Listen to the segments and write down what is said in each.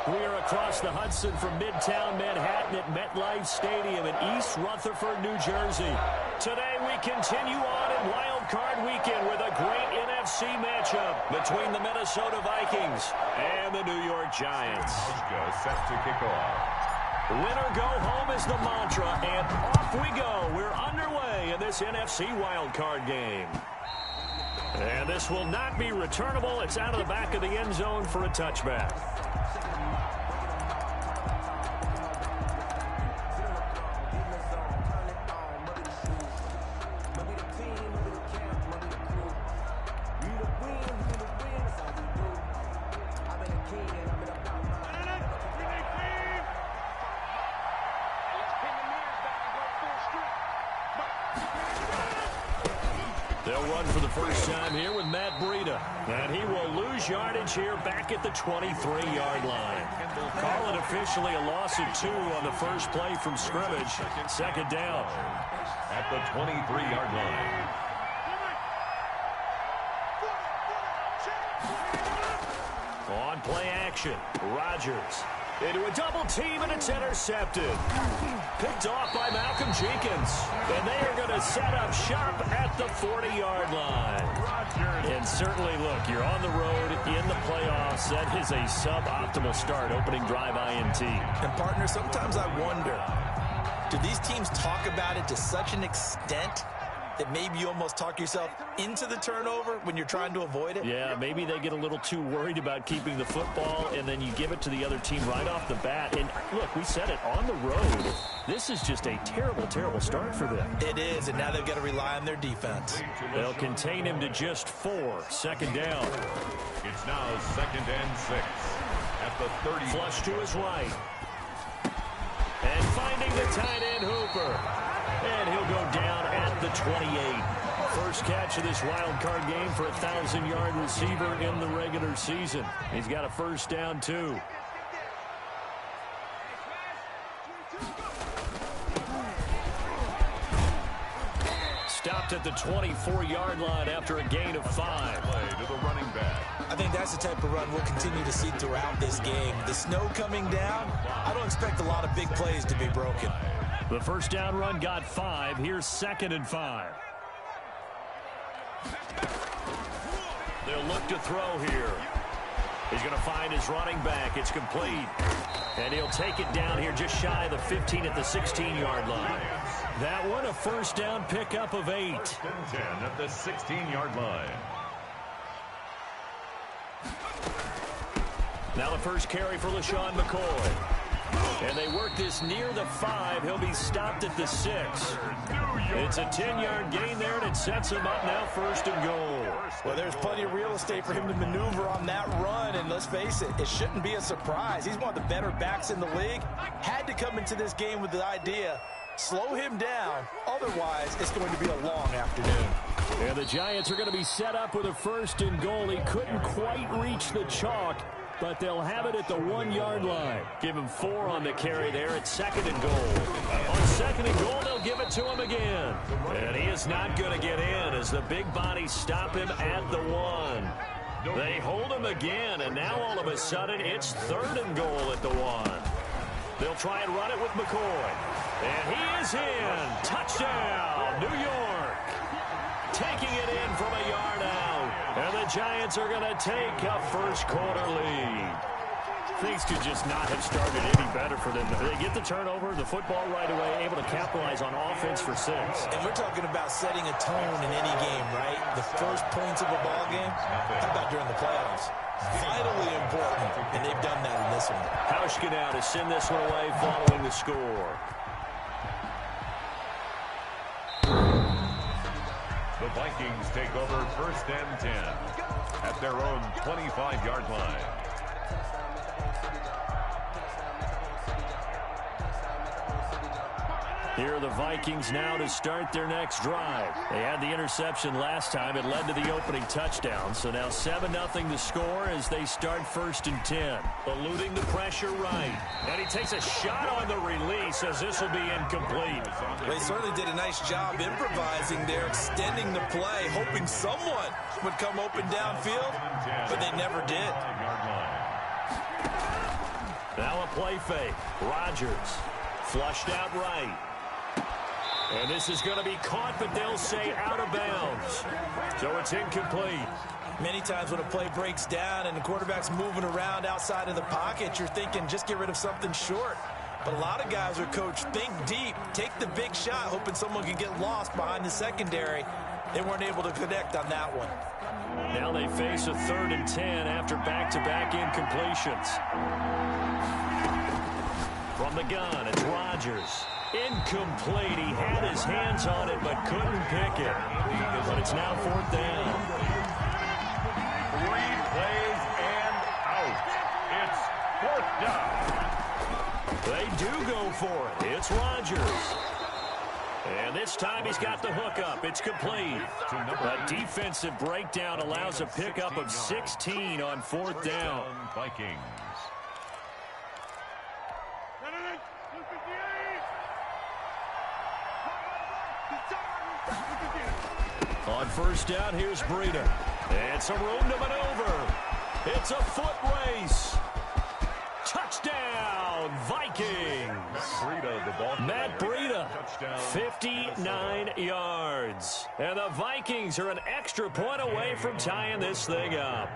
We are across the Hudson from Midtown Manhattan at MetLife Stadium in East Rutherford, New Jersey. Today we continue on in Wild Card Weekend with a great NFC matchup between the Minnesota Vikings and the New York Giants. Set to kick off. Win or go home is the mantra, and off we go. We're underway in this NFC Wild Card game. And this will not be returnable. It's out of the back of the end zone for a touchback. They'll run for the first time here with Matt Breida. And he will lose yardage here back at the 23-yard line. Call it officially a loss of 2 on the first play from scrimmage. Second down. At the 23-yard line. On play action, Rodgers into a double team, and it's intercepted. Picked off by Malcolm Jenkins. And they are going to set up shop at the 40-yard line. And certainly, look, you're on the road in the playoffs. That is a suboptimal start, opening drive INT. And, partner, sometimes I wonder, do these teams talk about it to such an extent that maybe you almost talk yourself into the turnover when you're trying to avoid it? Yeah, maybe they get a little too worried about keeping the football, and then you give it to the other team right off the bat. And, look, we said it, on the road, this is just a terrible, terrible start for them. It is, and now they've got to rely on their defense. They'll contain him to just 4. Second down. It's now 2nd and 6. At the 30. Flush to his right. And finding the tight end, Hooper. And he'll go down at the 28. First catch of this wild card game for a 1,000-yard receiver in the regular season. He's got a first down, too. Stopped at the 24-yard line after a gain of 5. Play to the running back. I think that's the type of run we'll continue to see throughout this game. The snow coming down, I don't expect a lot of big plays to be broken. The first down run got 5. Here's 2nd and 5. They'll look to throw here. He's going to find his running back. It's complete. And he'll take it down here just shy of the 15 at the 16-yard line. That one a first down pickup of 8. 10 at the 16-yard line. Now the first carry for LaShawn McCoy. And they work this near the 5. He'll be stopped at the 6. It's a 10-yard gain there, and it sets him up now 1st and goal. Well, there's plenty of real estate for him to maneuver on that run, and let's face it, it shouldn't be a surprise. He's one of the better backs in the league. Had to come into this game with the idea, slow him down, otherwise it's going to be a long afternoon. And the Giants are going to be set up with a 1st and goal. He couldn't quite reach the chalk, but they'll have it at the 1-yard line. Give him 4 on the carry there at 2nd and goal. On 2nd and goal, they'll give it to him again. And he is not going to get in as the big bodies stop him at the 1. They hold him again, and now all of a sudden it's 3rd and goal at the 1. They'll try and run it with McCoy. And he is in. Touchdown, New York. Taking it in from a yard out. And the Giants are going to take a first-quarter lead. Things could just not have started any better for them. They get the turnover, the football right away, able to capitalize on offense for 6. And we're talking about setting a tone in any game, right? The first points of a ball game. How about during the playoffs? Vitally important, and they've done that in this one. Hauschka now to send this one away following the score. The Vikings take over 1st and 10 at their own 25-yard line. Here are the Vikings now to start their next drive. They had the interception last time. It led to the opening touchdown. So now 7-0 to score as they start 1st and 10. Eluding the pressure right. And he takes a shot on the release as this will be incomplete. They certainly did a nice job improvising there, extending the play, hoping someone would come open downfield, but they never did. Now a play fake. Rodgers flushed out right. And this is going to be caught, but they'll say out of bounds. So it's incomplete. Many times when a play breaks down and the quarterback's moving around outside of the pocket, you're thinking just get rid of something short. But a lot of guys are coached, think deep, take the big shot, hoping someone can get lost behind the secondary. They weren't able to connect on that one. Now they face a 3rd and 10 after back-to-back incompletions. From the gun, it's Rodgers. Incomplete. He had his hands on it but couldn't pick it. But it's now 4th down. 3 plays and out. It's 4th down. They do go for it. It's Rodgers. And this time he's got the hook up. It's complete. A defensive breakdown allows a pickup of 16 on 4th down. Vikings. On 1st down, here's Breida. And some room to maneuver. It's a foot race. Touchdown, Vikings. Matt Breida, 59 yards. And the Vikings are an extra point away from tying this thing up.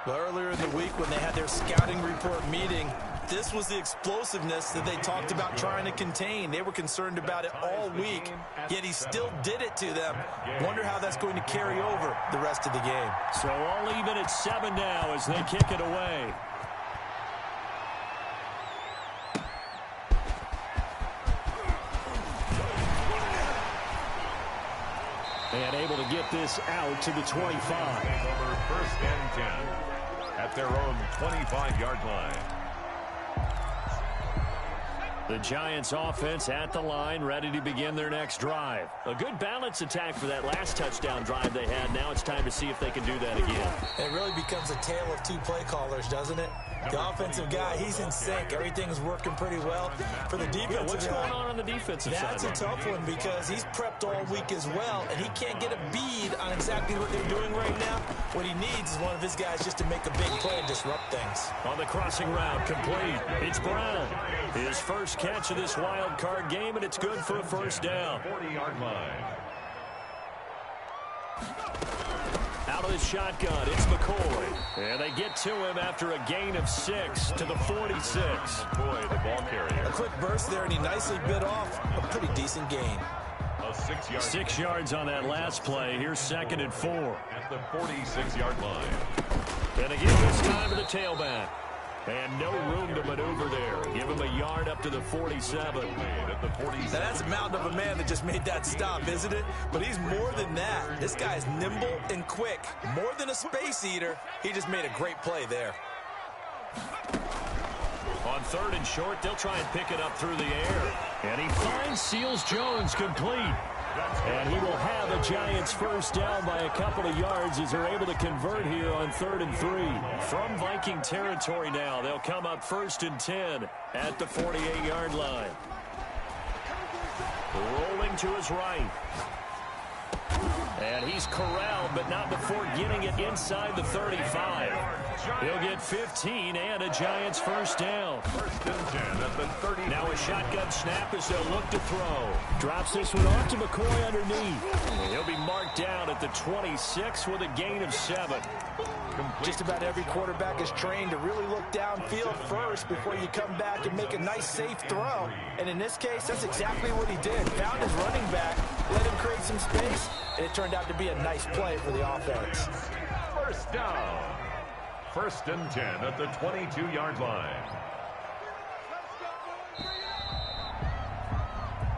Well, earlier in the week when they had their scouting report meeting, this was the explosiveness that they talked about trying to contain. They were concerned about it all week, yet he still did it to them. Wonder how that's going to carry over the rest of the game. So all even at 7 now as they kick it away. And able to get this out to the 25. Over 1st and 10 at their own 25-yard line. The Giants offense at the line, ready to begin their next drive. A good balance attack for that last touchdown drive they had. Now it's time to see if they can do that again. It really becomes a tale of 2 play callers, doesn't it? The offensive guy, he's in sync. Everything's working pretty well. For the defensive what's guy, going on the defensive side? That's a tough one because he's prepped all week as well, and he can't get a bead on exactly what they're doing right now. What he needs is one of his guys just to make a big play and disrupt things. On the crossing route, complete. It's Brown. His first catch of this wild card game, and it's good for a 1st down. 40-yard line. Out of the shotgun, it's McCoy. And they get to him after a gain of 6 to the 46. Boy, the ball carrier. A quick burst there, and he nicely bit off a pretty decent gain. A 6-yard. 6 yards on that last play. Here's 2nd and 4. At the 46-yard line. And again, this time to the tailback. And no room to maneuver there. Give him a yard up to the 47. At the 47. Now that's a mountain of a man that just made that stop, isn't it? But he's more than that. This guy's nimble and quick. More than a space eater. He just made a great play there. On 3rd and short, they'll try and pick it up through the air. And he finds Seals-Jones complete. And he will have a Giants 1st down by a couple of yards as they're able to convert here on 3rd and 3. From Viking territory now, they'll come up 1st and 10 at the 48-yard line. Rolling to his right. And he's corralled, but not before getting it inside the 35. He'll get 15 and a Giants 1st down. 1st and 10 at the 30. Now a shotgun snap as they'll look to throw. Drops this one off to McCoy underneath. He'll be marked down at the 26 with a gain of 7. Just about every quarterback is trained to really look downfield first before you come back and make a nice, safe throw. And in this case, that's exactly what he did. Found his running back, let him create some space, and it turned out to be a nice play for the offense. 1st down. 1st and 10 at the 22-yard line.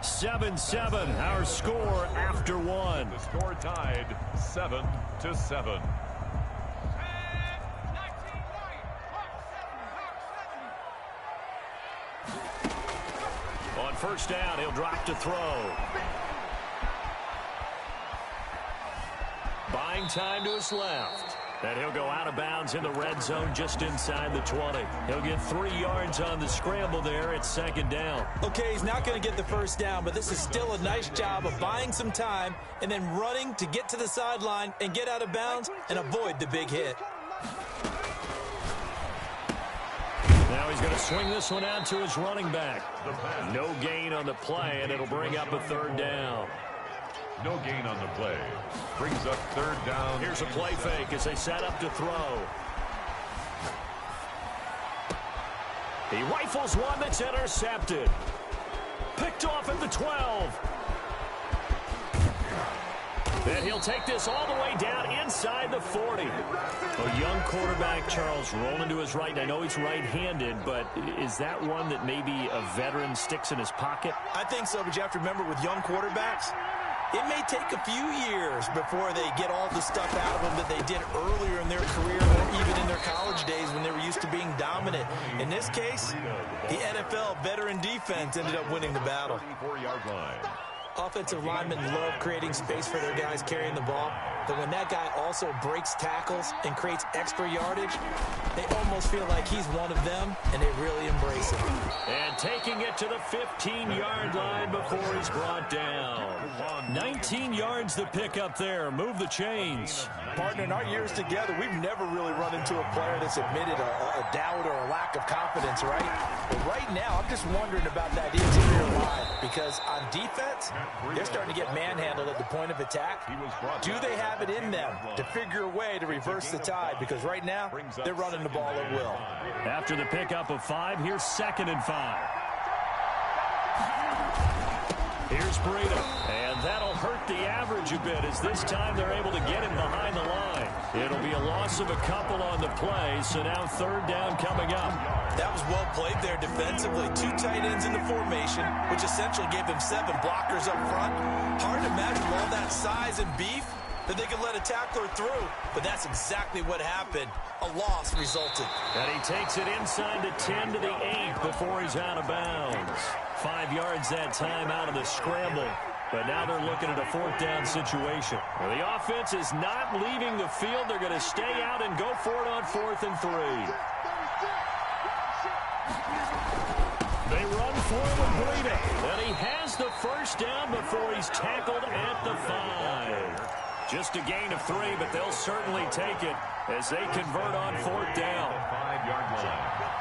7-7, our score after 1. The score tied 7-7. On 1st down, he'll drop to throw. Buying time to his left. And he'll go out of bounds in the red zone just inside the 20. He'll get 3 yards on the scramble there at 2nd down. Okay, he's not going to get the 1st down, but this is still a nice job of buying some time and then running to get to the sideline and get out of bounds and avoid the big hit. Now he's going to swing this one out to his running back. No gain on the play, and it'll bring up a third down. No gain on the play. Brings up third down. Here's a play fake as they set up to throw. He rifles one that's intercepted. Picked off at the 12. Then he'll take this all the way down inside the 40. A young quarterback, Charles, rolling to his right. I know he's right-handed, but is that one that maybe a veteran sticks in his pocket? I think so, but you have to remember with young quarterbacks, it may take a few years before they get all the stuff out of them that they did earlier in their career or even in their college days when they were used to being dominant. In this case, the NFL veteran defense ended up winning the battle. 24-yard line. Offensive linemen love creating space for their guys carrying the ball, but when that guy also breaks tackles and creates extra yardage, they almost feel like he's one of them, and they really embrace it. And taking it to the 15-yard line before he's brought down. 19 yards to pick up there. Move the chains. Partner, in our years together, we've never really run into a player that's admitted a doubt or a lack of confidence, right? But right now, I'm just wondering about that interior line, because on defense, they're starting to get manhandled at the point of attack. Do they have it in them to figure a way to reverse the tide? Because right now, they're running the ball at will. After the pickup of 5, here's 2nd and 5. Here's Breida, and that'll hurt the average a bit as this time they're able to get him behind the line. It'll be a loss of a couple on the play, so now 3rd down coming up. That was well played there defensively. 2 tight ends in the formation, which essentially gave them 7 blockers up front. Hard to imagine with all that size and beef that they could let a tackler through, but that's exactly what happened. A loss resulted. And he takes it inside the 10 to the 8 before he's out of bounds. 5 yards that time out of the scramble. But now they're looking at a 4th down situation. Well, the offense is not leaving the field. They're going to stay out and go for it on 4th and 3. They run forward Breida. And he has the 1st down before he's tackled at the 5. Just a gain of 3, but they'll certainly take it as they convert on 4th down. 5-yard line.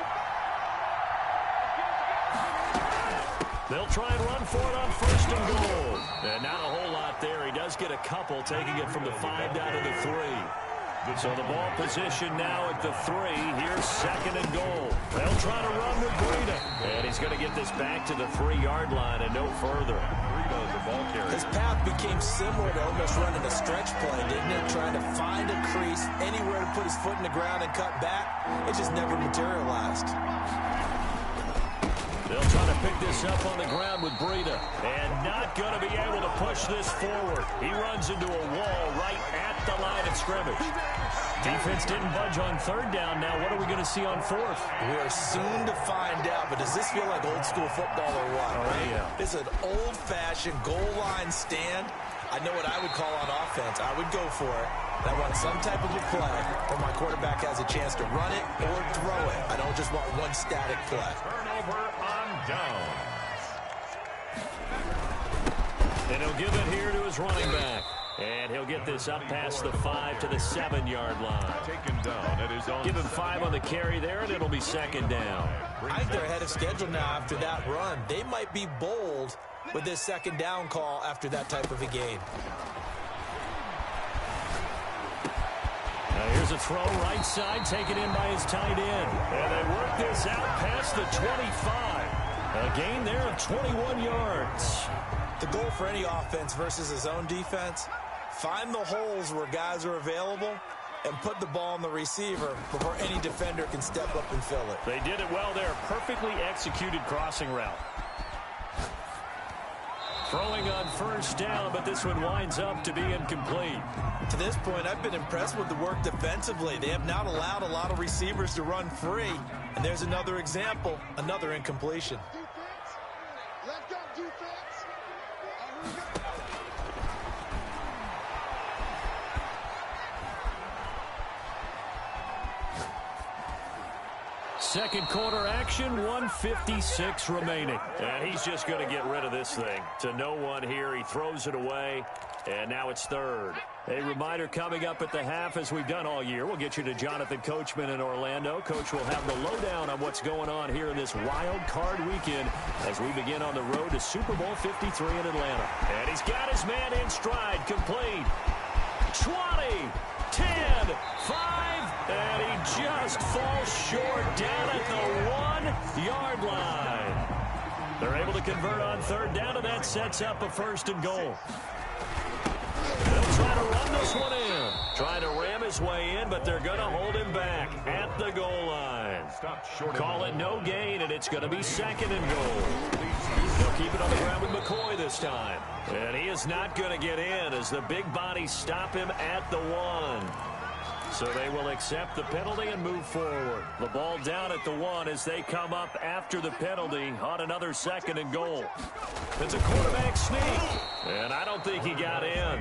They'll try and run for it on 1st and goal. And not a whole lot there. He does get a couple, taking it from the 5 down to the 3. So the ball position now at the 3. Here's 2nd and goal. They'll try to run with Breida. And he's going to get this back to the 3-yard line and no further. Breida, the ball carrier. His path became similar to almost running a stretch play, didn't it? Trying to find a crease, anywhere to put his foot in the ground and cut back. It just never materialized. They'll try to pick this up on the ground with Breida. And not going to be able to push this forward. He runs into a wall right at the line of scrimmage. Defense didn't budge on 3rd down. Now what are we going to see on 4th? We are soon to find out, but does this feel like old school football or what? Oh, yeah. It's an old-fashioned goal line stand. I know what I would call on offense. I would go for it. I want some type of a play where my quarterback has a chance to run it or throw it. I don't just want one static play. Turnover on downs. And he'll give it here to his running back. And he'll get this up past the 5 to the 7-yard line. Taken down at his own. Give him 5 on the carry there, and it'll be 2nd down. I think they're ahead of schedule now after that run. They might be bold with this 2nd down call after that type of a game. Now here's a throw right side, taken in by his tight end. And they work this out past the 25. A gain there of 21 yards. The goal for any offense versus his own defense, find the holes where guys are available and put the ball on the receiver before any defender can step up and fill it. They did it well there. Perfectly executed crossing route. Throwing on 1st down, but this one winds up to be incomplete. To this point, I've been impressed with the work defensively. They have not allowed a lot of receivers to run free. And there's another example, another incompletion. Let go, defense. Second quarter action, 1:56 remaining. And he's just going to get rid of this thing. To no one here, he throws it away, and now it's 3rd. A reminder coming up at the half, as we've done all year. We'll get you to Jonathan Coachman in Orlando. Coach will have the lowdown on what's going on here in this wild card weekend as we begin on the road to Super Bowl 53 in Atlanta. And he's got his man in stride, complete. 20, 10, 5, and he just falls short down at the 1-yard line. They're able to convert on third down, and that sets up a 1st and goal. They'll try to run this one in. Trying to ram his way in, but they're going to hold him back at the goal line. Call it no gain, and it's going to be 2nd and goal. They'll keep it on the ground with McCoy this time. And he is not going to get in as the big bodies stop him at the 1. So they will accept the penalty and move forward. The ball down at the 1 as they come up after the penalty on another 2nd and goal. It's a quarterback sneak, and I don't think he got in.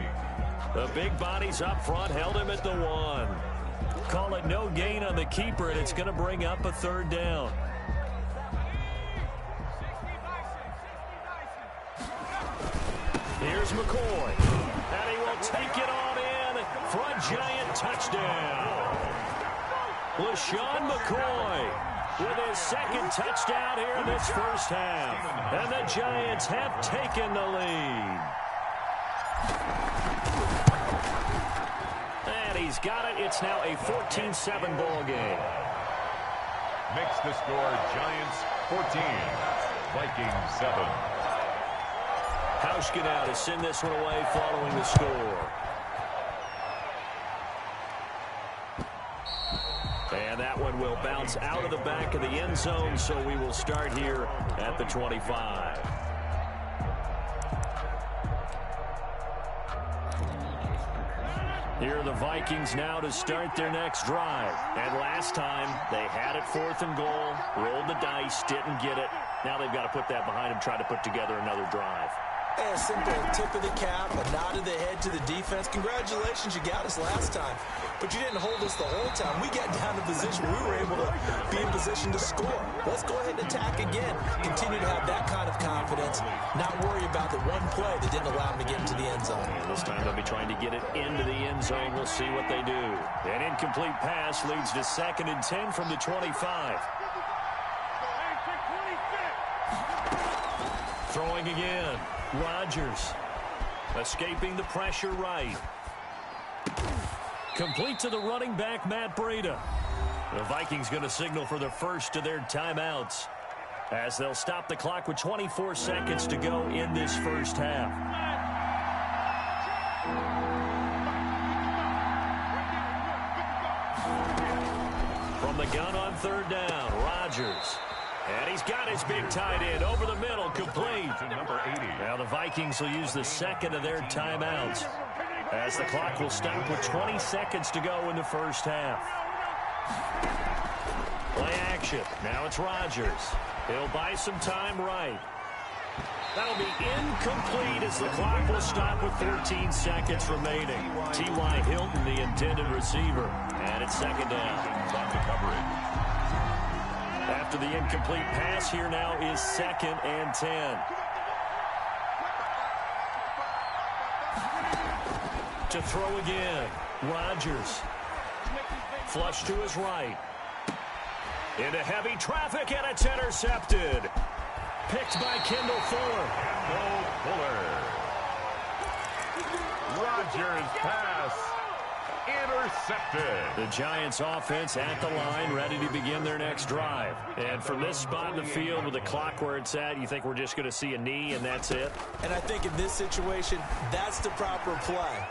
The big bodies up front held him at the 1. Call it no gain on the keeper, and it's going to bring up a 3rd down. Here's McCoy, and he will take it on in for a giant touchdown. LeSean McCoy with his 2nd touchdown here in this first half. And the Giants have taken the lead. And he's got it. It's now a 14-7 ball game. Makes the score Giants 14, Vikings 7. Hauschka now to send this one away following the score. And that one will bounce out of the back of the end zone, so we will start here at the 25. Here are the Vikings now to start their next drive. And last time, they had it 4th and goal, rolled the dice, didn't get it. Now they've got to put that behind them, try to put together another drive. A simple tip of the cap, a nod of the head to the defense. Congratulations, you got us last time. But you didn't hold us the whole time. We got down to position. We were able to be in position to score. Let's go ahead and attack again. Continue to have that kind of confidence. Not worry about the one play that didn't allow them to get into the end zone. And this time they'll be trying to get it into the end zone. We'll see what they do. An incomplete pass leads to 2nd and 10 from the 25. Throwing again. Rodgers escaping the pressure right. Complete to the running back, Matt Breida. The Vikings going to signal for the first of their timeouts as they'll stop the clock with 24 seconds to go in this first half. From the gun on 3rd down, Rodgers. And he's got his big tight end over the middle, complete. To number 80. Now the Vikings will use the 2nd of their timeouts as the clock will stop with 20 seconds to go in the first half. Play action. Now it's Rodgers. He'll buy some time right. That'll be incomplete as the clock will stop with 14 seconds remaining. T.Y. Hilton, the intended receiver. And it's 2nd down. On the coverage. After the incomplete pass, here now is 2nd and 10. To throw again, Rodgers. Flush to his right. Into heavy traffic, and it's intercepted. Picked by Kendall Fuller. Rodgers pass. Intercepted. The Giants offense at the line, ready to begin their next drive. And from this spot in the field with the clock where it's at, you think we're just going to see a knee and that's it? And I think in this situation, that's the proper play.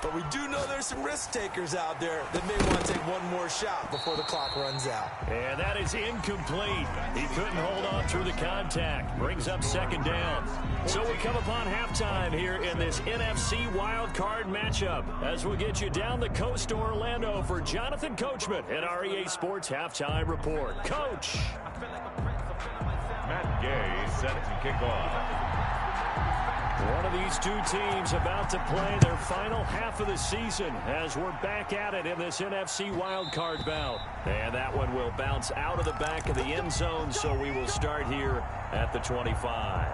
But we do know there's some risk takers out there that may want to take one more shot before the clock runs out. And that is incomplete. He couldn't hold on through the contact. Brings up 2nd down. So we come upon halftime here in this NFC Wild Card matchup as we get you down the coast to Orlando for Jonathan Coachman at our EA Sports Halftime Report. Coach. Matt Gay set to kick off. One of these two teams about to play their final half of the season as we're back at it in this NFC wildcard bout. And that one will bounce out of the back of the end zone, so we will start here at the 25.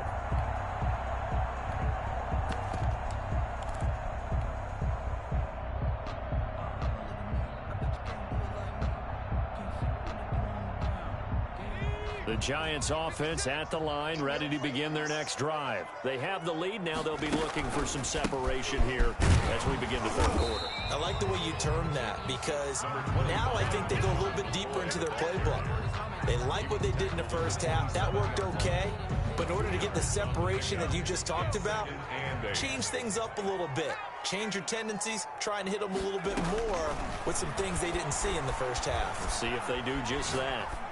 The Giants offense at the line, ready to begin their next drive. They have the lead. Now they'll be looking for some separation here as we begin the third quarter. I like the way you termed that, because now I think they go a little bit deeper into their playbook. They like what they did in the first half. That worked okay. But in order to get the separation that you just talked about, change things up a little bit. Change your tendencies, try and hit them a little bit more with some things they didn't see in the first half. We'll see if they do just that.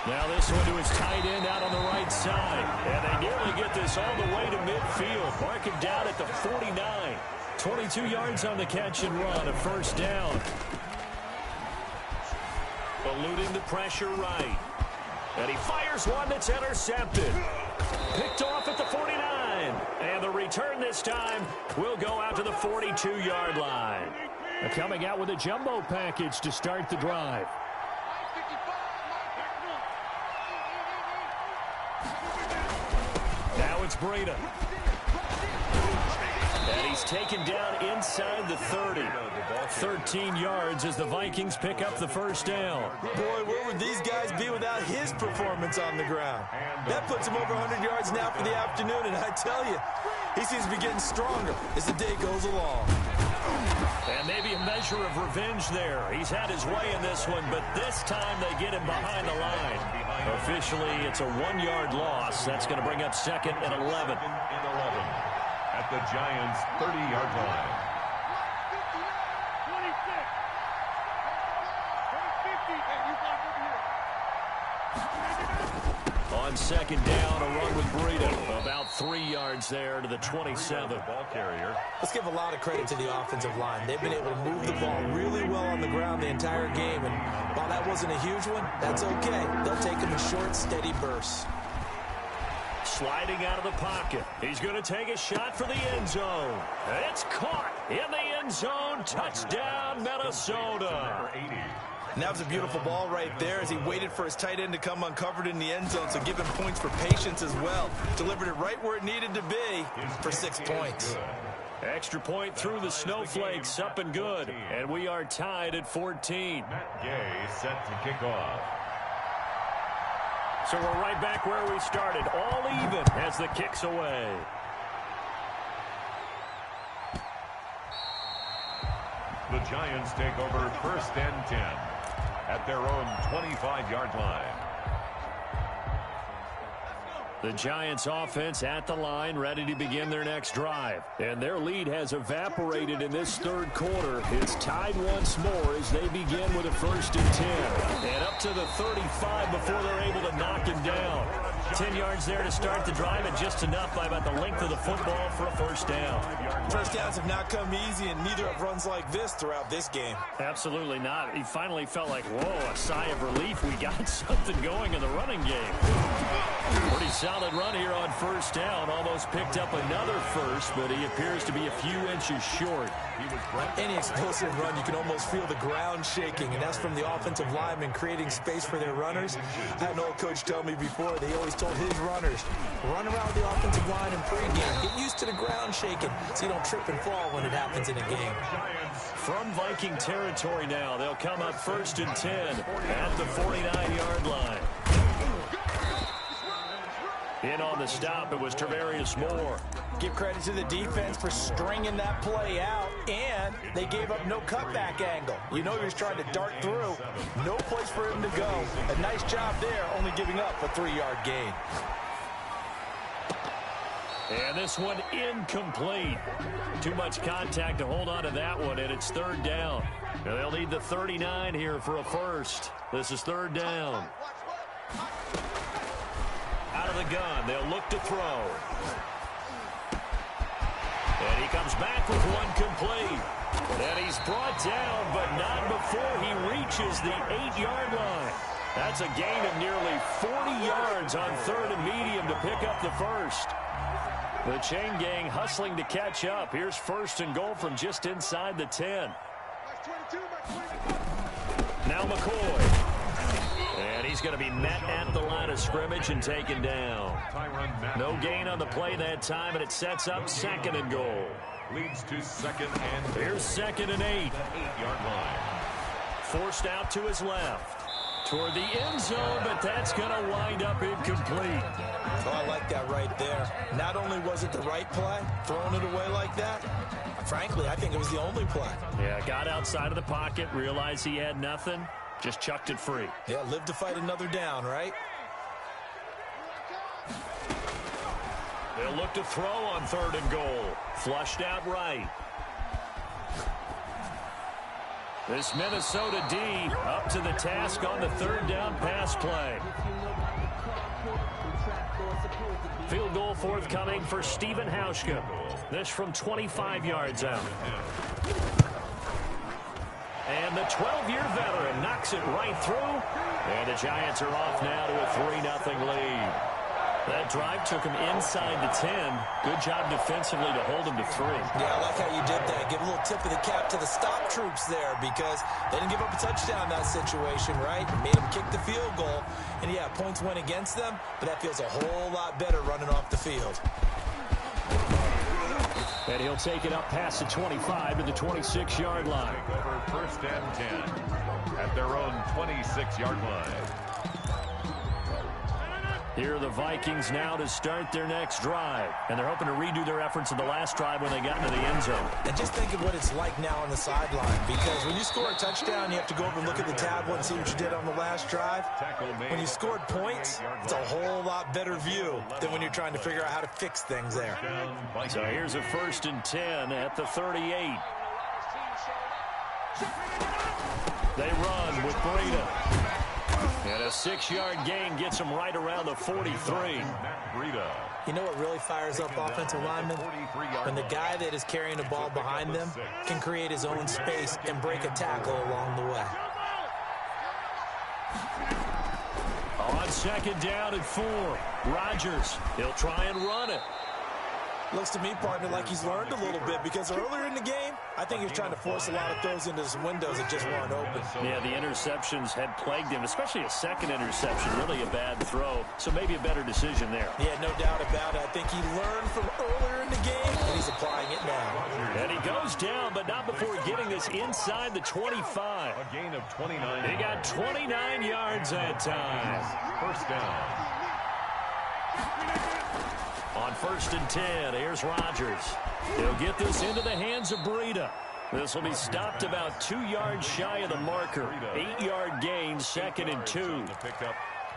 Now this one to his tight end out on the right side. And they nearly get this all the way to midfield. Mark him down at the 49. 22 yards on the catch and run, a first down. Eluding the pressure right. And he fires one that's intercepted. Picked off at the 49. And the return this time will go out to the 42-yard line. Coming out with a jumbo package to start the drive. Now it's Breida. And he's taken down inside the 30. 13 yards as the Vikings pick up the first down. Boy, where would these guys be without his performance on the ground? That puts him over 100 yards now for the afternoon, and I tell you, he seems to be getting stronger as the day goes along. And maybe a measure of revenge there. He's had his way in this one, but this time they get him behind the line. Officially, it's a 1-yard loss. That's going to bring up second and 11. At the Giants' 30-yard line. On second down, a run with Breida. About 3 yards there to the 27. Ball carrier. Let's give a lot of credit to the offensive line. They've been able to move the ball really well on the ground the entire game. And while that wasn't a huge one, that's okay. They'll take them in short, steady bursts. Sliding out of the pocket. He's going to take a shot for the end zone. It's caught in the end zone. Touchdown, Minnesota. And that was a beautiful ball right there as he waited for his tight end to come uncovered in the end zone, so give him points for patience as well. Delivered it right where it needed to be for 6 points. Extra point through the snowflakes, up and good. And we are tied at 14. Matt Gay set to kick off. So we're right back where we started, all even as the kick's away. The Giants take over first and 10 at their own 25-yard line. The Giants offense at the line, ready to begin their next drive. And their lead has evaporated in this third quarter. It's tied once more as they begin with a first and 10. And up to the 35 before they're able to knock him down. 10 yards there to start the drive, and just enough by about the length of the football for a first down. First downs have not come easy, and neither have runs like this throughout this game. Absolutely not. He finally felt like, whoa, a sigh of relief. We got something going in the running game. Pretty solid run here on first down. Almost picked up another first, but he appears to be a few inches short. Any explosive run, you can almost feel the ground shaking, and that's from the offensive linemen creating space for their runners. I had an old coach tell me before, they always told his runners, run around with the offensive line in pregame. Get used to the ground shaking so you don't trip and fall when it happens in a game. From Viking territory now, they'll come up first and 10 at the 49-yard line. In on the stop, it was Tarvarius Moore. Give credit to the defense for stringing that play out, and they gave up no cutback angle. You know he was trying to dart through. No place for him to go. A nice job there, only giving up a 3-yard gain. And this one incomplete. Too much contact to hold on to that one, and it's third down. They'll need the 39 here for a first. This is third down. Out of the gun, they'll look to throw. And he comes back with one complete. And he's brought down, but not before he reaches the 8-yard line. That's a gain of nearly 40 yards on third and medium to pick up the first. The chain gang hustling to catch up. Here's first and goal from just inside the 10. Now McCoy. And he's going to be met at the line of scrimmage and taken down. No gain on the play that time, and it sets up second and goal. Leads to second and Here's second and 8. 8-yard line. Forced out to his left. toward the end zone, but that's going to wind up incomplete. Oh, I like that right there. Not only was it the right play, throwing it away like that, frankly, I think it was the only play. Yeah, got outside of the pocket, realized he had nothing, just chucked it free. Yeah, live to fight another down, right? They'll look to throw on 3rd and goal. Flushed out right. This Minnesota D up to the task on the 3rd down pass play. Field goal forthcoming for Stephen Hauschka. This from 25 yards out. And the 12-year veteran knocks it right through. And the Giants are off now to a 3-0 lead. That drive took him inside the 10. Good job defensively to hold him to 3. Yeah, I like how you did that. Give a little tip of the cap to the stop troops there because they didn't give up a touchdown in that situation, right? Made them kick the field goal. And, yeah, points went against them, but that feels a whole lot better running off the field. And he'll take it up past the 25 to the 26-yard line. Over 1st and 10 at their own 26-yard line. Here are the Vikings now to start their next drive. And they're hoping to redo their efforts in the last drive when they got into the end zone. And just think of what it's like now on the sideline. Because when you score a touchdown, you have to go over and look at the tablet and see what you did on the last drive. When you scored points, it's a whole lot better view than when you're trying to figure out how to fix things there. So here's a 1st and 10 at the 38. They run with Breida. And a 6-yard gain gets him right around the 43. You know what really fires up offensive linemen? When the guy that is carrying the ball behind them can create his own space and break a tackle along the way. On 2nd down and 4, Rodgers, he'll try and run it. Looks to me, partner, like he's learned a little bit because earlier in the game, I think he was trying to force a lot of throws into some windows that just weren't open. Yeah, the interceptions had plagued him, especially a second interception, really a bad throw. So maybe a better decision there. Yeah, no doubt about it. I think he learned from earlier in the game, and he's applying it now. And he goes down, but not before getting this inside the 25. A gain of 29. He got 29 yards that time. 1st down. On 1st and 10, here's Rodgers. He'll get this into the hands of Breida. This will be stopped about 2 yards shy of the marker. 8-yard gain, 2nd and 2.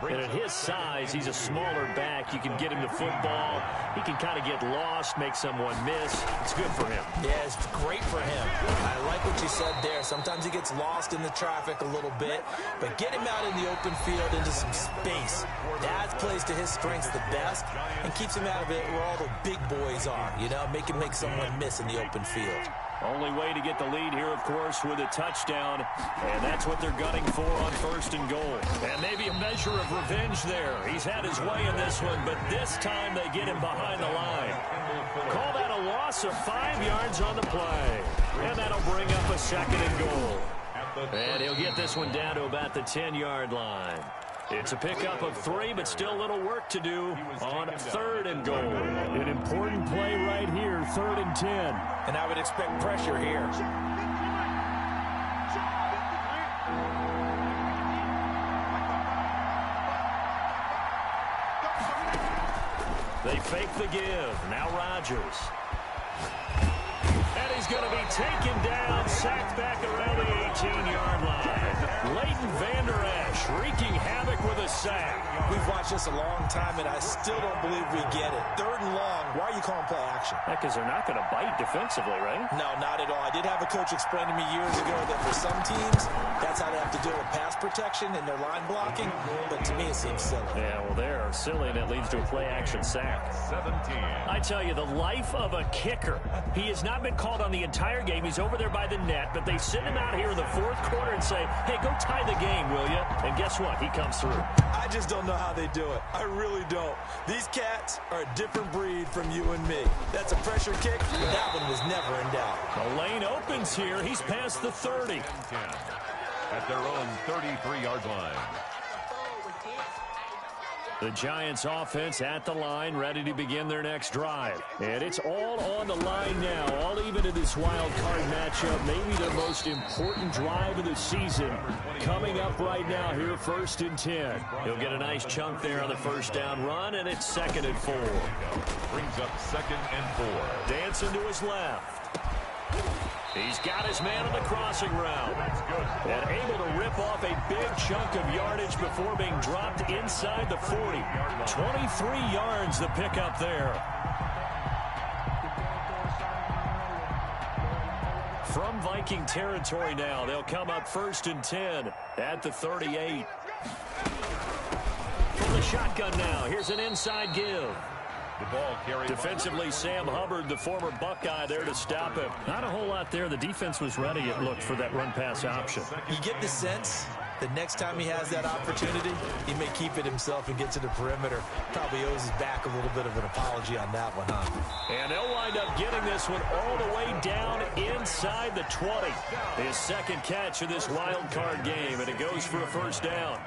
And at his size, he's a smaller back. You can get him the football. He can kind of get lost, make someone miss. It's good for him. Yeah, it's great for him. I like what you said there. Sometimes he gets lost in the traffic a little bit, but get him out in the open field into some space. That plays to his strengths the best and keeps him out of it where all the big boys are, you know, make someone miss in the open field. Only way to get the lead here, of course, with a touchdown. And that's what they're gunning for on 1st and goal. And maybe a measure of revenge there. He's had his way in this one, but this time they get him behind the line. Call that a loss of 5 yards on the play. And that'll bring up a 2nd and goal. And he'll get this one down to about the 10-yard line. It's a pickup of 3, but still a little work to do on 3rd and goal. An important play right here, 3rd and 10. And I would expect pressure here. They fake the give. Now Rodgers. And he's going to be taken down, sacked back around the 18-yard line. Leighton Vander Esch wreaking havoc with a sack. We've watched this a long time, and I still don't believe we get it. 3rd and long, why are you calling play action? Yeah, because they're not going to bite defensively, right? No, not at all. I did have a coach explain to me years ago that for some teams, that's how they have to deal with pass protection and their line blocking, but to me it seems silly. Yeah, well, they're silly, and it leads to a play-action sack. 17. I tell you, the life of a kicker. He has not been called on the entire game. He's over there by the net, but they send him out here in the 4th quarter and say, hey, go tie the game, will you? And guess what? He comes through. I just don't know how they do it. I really don't. These cats are a different breed from you and me. That's a pressure kick. That one was never in doubt. The lane opens here. He's past the 30. At their own 33-yard line. The Giants offense at the line, ready to begin their next drive. And it's all on the line now, all even in this wild card matchup. Maybe the most important drive of the season coming up right now here, 1st and 10. He'll get a nice chunk there on the first down run, and it's 2nd and 4. Brings up 2nd and 4. Dancing to his left. He's got his man on the crossing route. And able to rip off a big chunk of yardage before being dropped inside the 40. 23 yards the pickup there. From Viking territory now, they'll come up 1st and 10 at the 38. From the shotgun now, here's an inside give. The ball carried. Defensively, Sam Hubbard, the former Buckeye, there to stop him. Not a whole lot there. The defense was ready, it looked, for that run-pass option. You get the sense that next time he has that opportunity, he may keep it himself and get to the perimeter. Probably owes his back a little bit of an apology on that one, huh? And they'll wind up getting this one all the way down inside the 20. His 2nd catch of this wild card game, and it goes for a 1st down.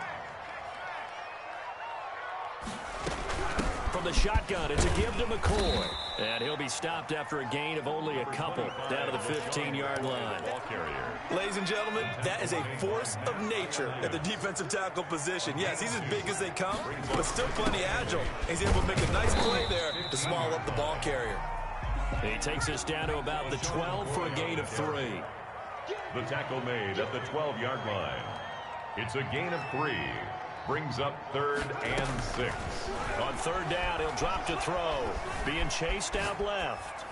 From the shotgun, it's a give to McCoy. And he'll be stopped after a gain of only a couple down to the 15-yard line. Ball carrier. Ladies and gentlemen, that is a force of nature at the defensive tackle position. Yes, he's as big as they come, but still plenty agile. He's able to make a nice play there to small up the ball carrier. He takes us down to about the 12 for a gain of 3. The tackle made at the 12-yard line. It's a gain of 3. Brings up 3rd and 6. On 3rd down, he'll drop to throw. Being chased out left.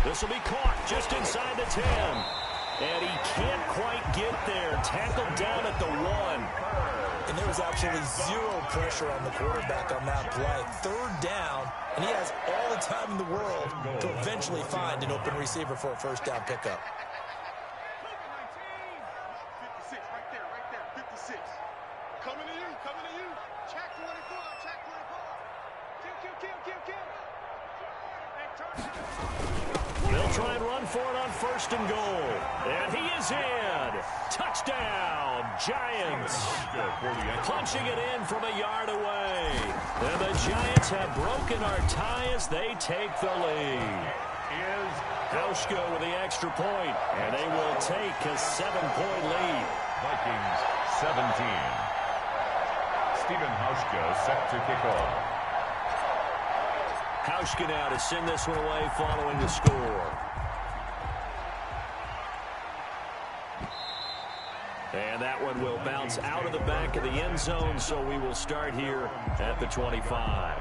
This will be caught just inside the 10. And he can't quite get there. Tackled down at the 1. And there was absolutely zero pressure on the quarterback on that play. 3rd down, and he has all the time in the world to eventually find an open receiver for a 1st down pickup. They'll try and run for it on 1st and goal. And he is in. Touchdown, Giants. Punching it in from a yard away. And the Giants have broken our tie as they take the lead. Hauschka with the extra point, and they will take a 7-point lead. Vikings 17. Stephen Hauschka set to kick off. Hauschka now to send this one away following the score. And that one will bounce out of the back of the end zone, so we will start here at the 25.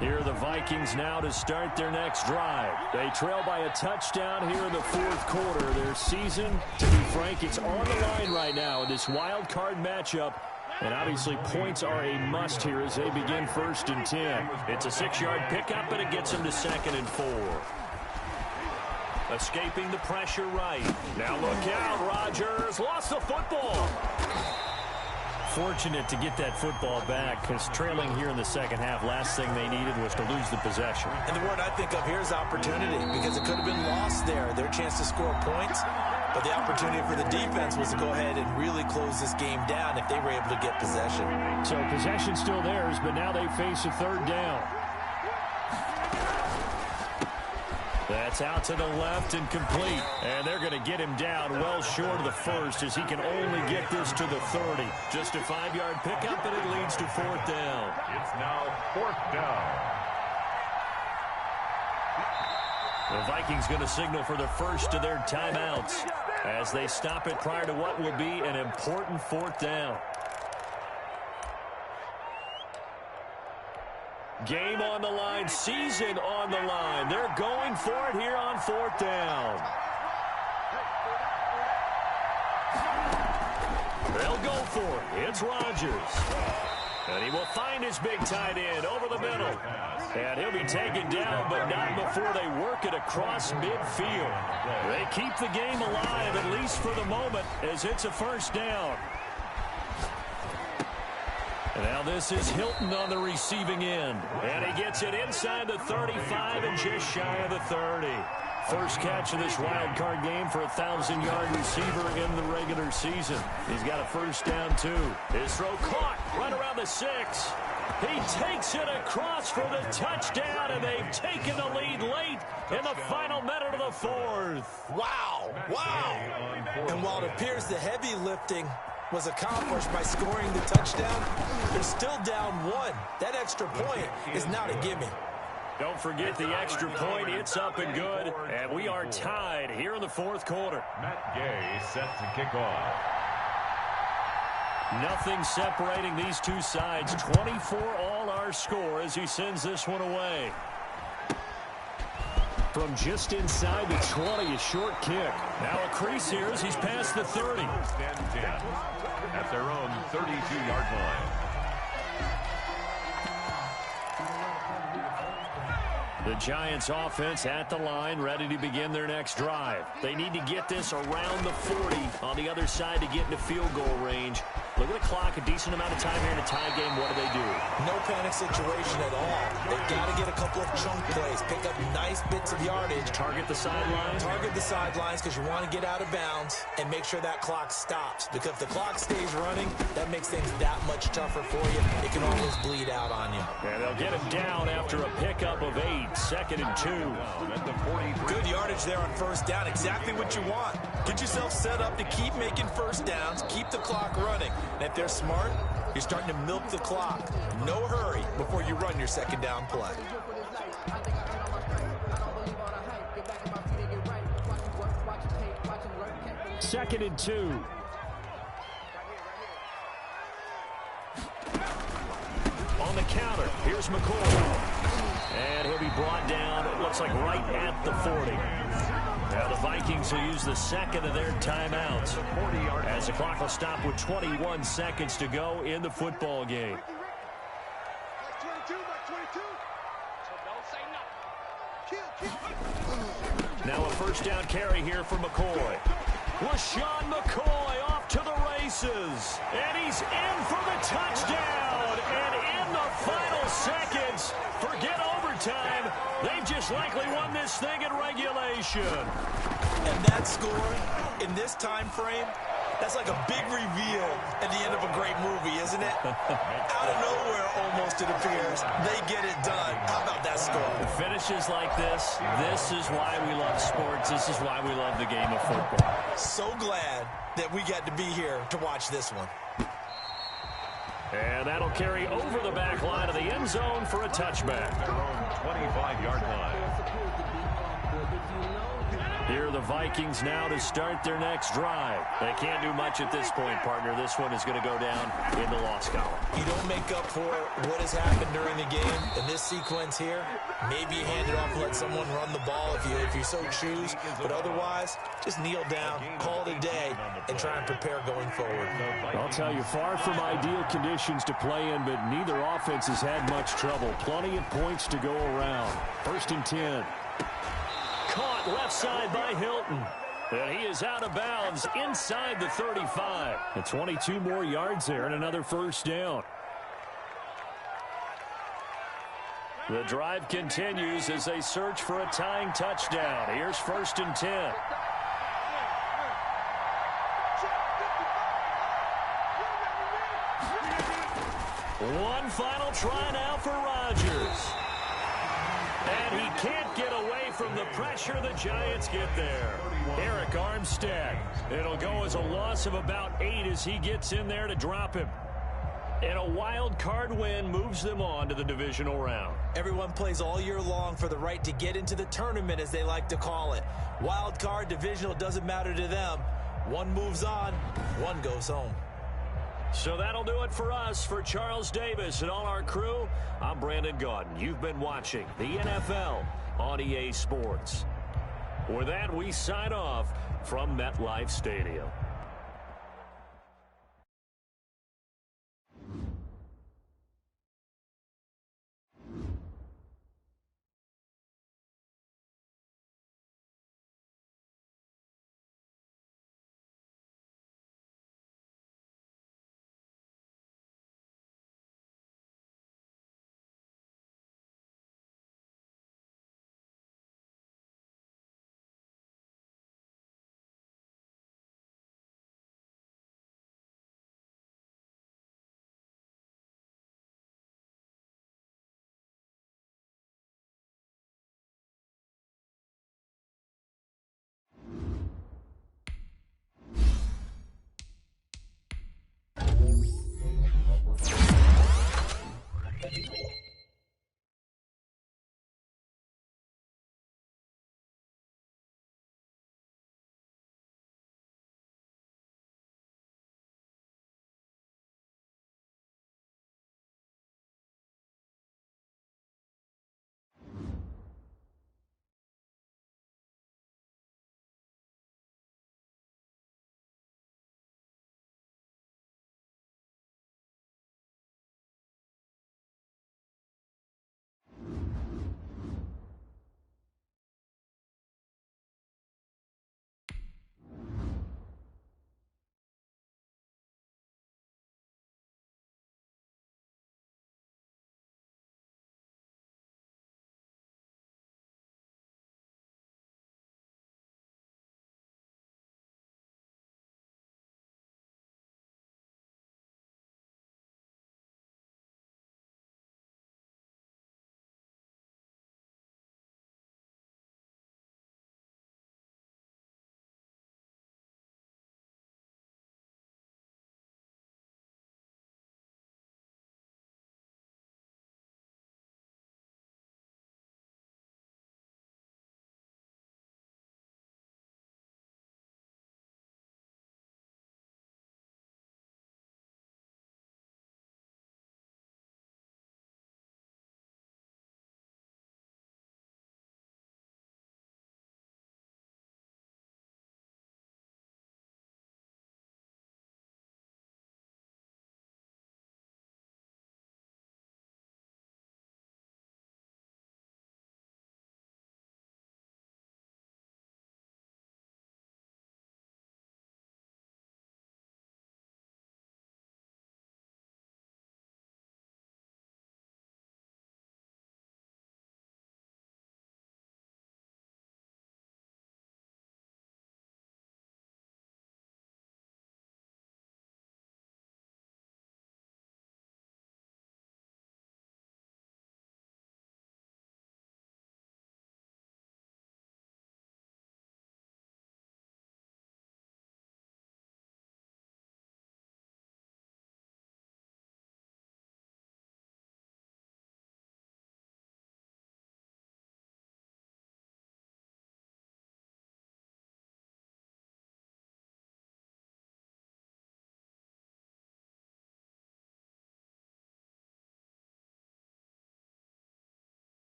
Here are the Vikings now to start their next drive. They trail by a touchdown here in the 4th quarter. Their season, to be frank, it's on the line right now in this wild card matchup. And obviously points are a must here as they begin 1st and 10. It's a 6-yard pickup, but it gets them to 2nd and 4. Escaping the pressure right. Now look out, Rodgers lost the football. Fortunate to get that football back, because trailing here in the 2nd half, last thing they needed was to lose the possession. And the word I think of here is opportunity, because it could have been lost there, their chance to score points. But the opportunity for the defense was to go ahead and really close this game down if they were able to get possession. So possession still theirs, but now they face a 3rd down. That's out to the left and complete. And they're going to get him down well short of the 1st as he can only get this to the 30. Just a 5-yard pickup, and it leads to 4th down. It's now 4th down. The Vikings going to signal for the first of their timeouts as they stop it prior to what will be an important 4th down. Game on the line, season on the line. They're going for it here on 4th down. They'll go for it. It's Rodgers. And he will find his big tight end over the middle. And he'll be taken down, but not before they work it across midfield. They keep the game alive, at least for the moment, as it's a 1st down. Now this is Hilton on the receiving end. And he gets it inside the 35 and just shy of the 30. First catch of this wild card game for a 1,000-yard receiver in the regular season. He's got a first down, too. His throw caught right around the 6. He takes it across for the touchdown, and they've taken the lead late in the final minute of the 4th. Wow. And while it appears the heavy lifting was accomplished by scoring the touchdown, they're still down 1. That extra point is not a gimme. Don't forget the extra point. It's up and good. And we are tied here in the 4th quarter. Matt Gay set to kick off. Nothing separating these two sides. 24 all our score as he sends this one away. From just inside the 20, a short kick. Now a crease here as he's past the 30. First and 10 at their own 32-yard line. The Giants offense at the line, ready to begin their next drive. They need to get this around the 40 on the other side to get into field goal range. Look at the clock, a decent amount of time here in a tie game. What do? No panic situation at all. They've got to get a couple of chunk plays, pick up nice bits of yardage. Target the sidelines? Target the sidelines because you want to get out of bounds and make sure that clock stops. Because if the clock stays running, that makes things that much tougher for you. It can always bleed out on you. And they'll get him down after a pickup of 8. 2nd and 2. Good yardage there on first down. Exactly what you want. Get yourself set up to keep making first downs, keep the clock running. And if they're smart, you're starting to milk the clock. No hurry before you run your second down play. 2nd and 2. On the counter, here's McCoy. And he'll be brought down, it looks like right at the 40. Now the Vikings will use the second of their timeouts as the clock will stop with 21 seconds to go in the football game. Now a first down carry here for McCoy. LaShawn McCoy off to the races. And he's in for the touchdown. And in the final seconds, forget overtime, they've just likely won this thing in regulation. And that score in this time frame, that's like a big reveal at the end of a great movie, isn't it? Out of nowhere, almost, it appears. They get it done. How about that score? Finishes like this is why we love sports. This is why we love the game of football. So glad that we got to be here to watch this one. And that'll carry over the back line of the end zone for a touchback. Their own 25-yard line. Here are the Vikings now to start their next drive. They can't do much at this point, partner. This one is going to go down in the loss column. You don't make up for what has happened during the game in this sequence here. Maybe you hand it off and let someone run the ball if you so choose. But otherwise, just kneel down, call it a day, and try and prepare going forward. I'll tell you, far from ideal conditions to play in, but neither offense has had much trouble. Plenty of points to go around. 1st and 10. Caught left side by Hilton. And he is out of bounds inside the 35. And 22 more yards there and another first down. The drive continues as they search for a tying touchdown. Here's 1st and 10. One final try now for Rodgers. And he can't get away from the pressure. The Giants get there. Eric Armstead. It'll go as a loss of about 8 as he gets in there to drop him. And a wild card win moves them on to the divisional round. Everyone plays all year long for the right to get into the tournament, as they like to call it. Wild card, divisional, doesn't matter to them. One moves on, one goes home. So that'll do it for us. For Charles Davis and all our crew, I'm Brandon Gaudin. You've been watching the NFL on EA Sports. With that, we sign off from MetLife Stadium.